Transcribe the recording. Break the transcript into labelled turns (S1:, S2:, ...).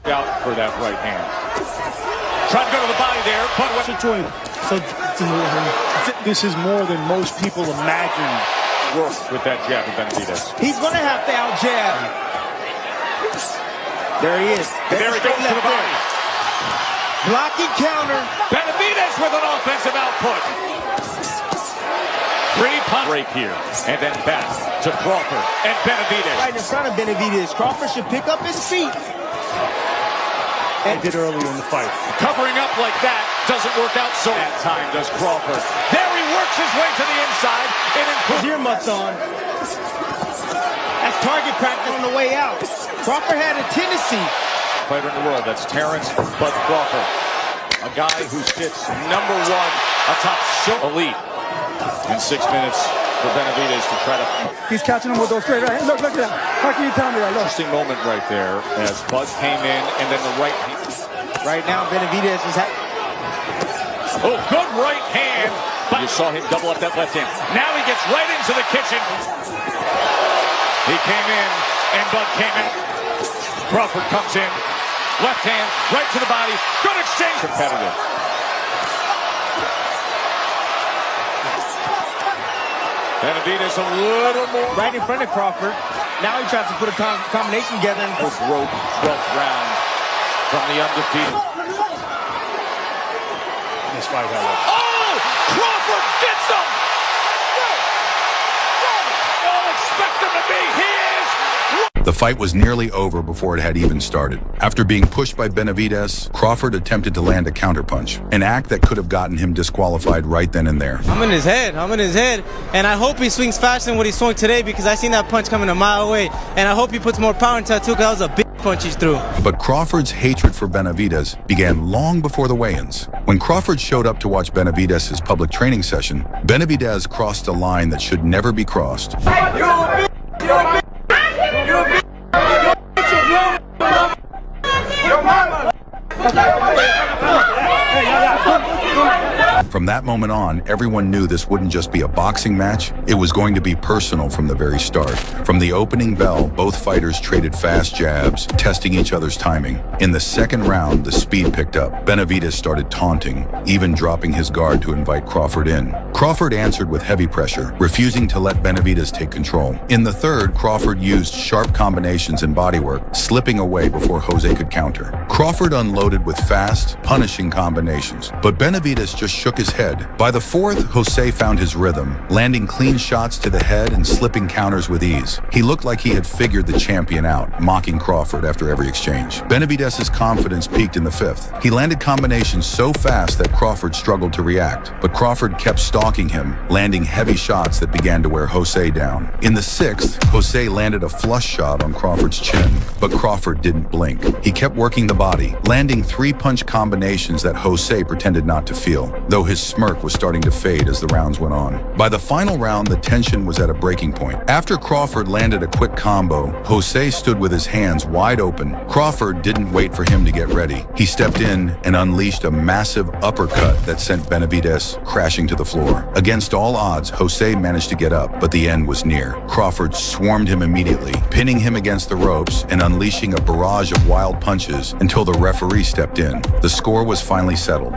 S1: out for that right hand. Trying to go to the body there, but what?
S2: So this is more than most people imagine.
S1: Work with that jab of Benavidez.
S3: He's going to have to out jab. There he is.
S1: There he goes to the body.
S3: Blocking counter.
S1: Benavidez with an offensive output. Pretty punch break here. And then back to Crawford and Benavidez.
S3: Right in front of Benavidez. Crawford should pick up his feet.
S2: They did earlier in the fight.
S1: Covering up like that doesn't work out so that time does Crawford. There he works his way to the inside.
S3: His earmuffs on. That's target practice on the way out. Crawford had a tendency.
S1: Fighter in the world, that's Terrence Bud Crawford. A guy who sits #1 atop elite. In 6 minutes for Benavidez to try to...
S2: He's catching him with those straight right. Look at that. How can you tell me that? Look.
S1: Interesting moment right there as Bud came in and then the right hand.
S3: Right now, Benavidez is...
S1: Oh, good right hand. But you saw him double up that left hand. Now he gets right into the kitchen. He came in and Bud came in. Crawford comes in. Left hand, right to the body. Good exchange. Competitive. Benavidez a little more.
S3: Right in front of Crawford. Now he tries to put a combination together.
S1: Broke 12th round from the undefeated.
S2: This fight, however.
S1: Oh! Crawford gets him! Don't expect him to be. He is.
S4: The fight was nearly over before it had even started. After being pushed by Benavidez, Crawford attempted to land a counterpunch, an act that could have gotten him disqualified right then and there.
S5: I'm in his head, and I hope he swings faster than what he swung today because I seen that punch coming a mile away, and I hope he puts more power into it too because that was a big punch he threw.
S4: But Crawford's hatred for Benavidez began long before the weigh-ins. When Crawford showed up to watch Benavidez's public training session, Benavidez crossed a line that should never be crossed. From that moment on, everyone knew this wouldn't just be a boxing match, it was going to be personal from the very start. From the opening bell, both fighters traded fast jabs, testing each other's timing. In the second round, the speed picked up. Benavidez started taunting, even dropping his guard to invite Crawford in. Crawford answered with heavy pressure, refusing to let Benavidez take control. In the third, Crawford used sharp combinations and bodywork, slipping away before Jose could counter. Crawford unloaded with fast, punishing combinations, but Benavidez just shook his head. By the fourth, Jose found his rhythm, landing clean shots to the head and slipping counters with ease. He looked like he had figured the champion out, mocking Crawford after every exchange. Benavidez's confidence peaked in the fifth. He landed combinations so fast that Crawford struggled to react, but Crawford kept stalking him, landing heavy shots that began to wear Jose down. In the sixth, Jose landed a flush shot on Crawford's chin, but Crawford didn't blink. He kept working the body, landing 3-punch combinations that Jose pretended not to feel, though his smirk was starting to fade as the rounds went on. By the final round, the tension was at a breaking point. After Crawford landed a quick combo, Jose stood with his hands wide open. Crawford didn't wait for him to get ready. He stepped in and unleashed a massive uppercut that sent Benavidez crashing to the floor. Against all odds, Jose managed to get up, but the end was near. Crawford swarmed him immediately, pinning him against the ropes and unleashing a barrage of wild punches until the referee stepped in. The score was finally settled.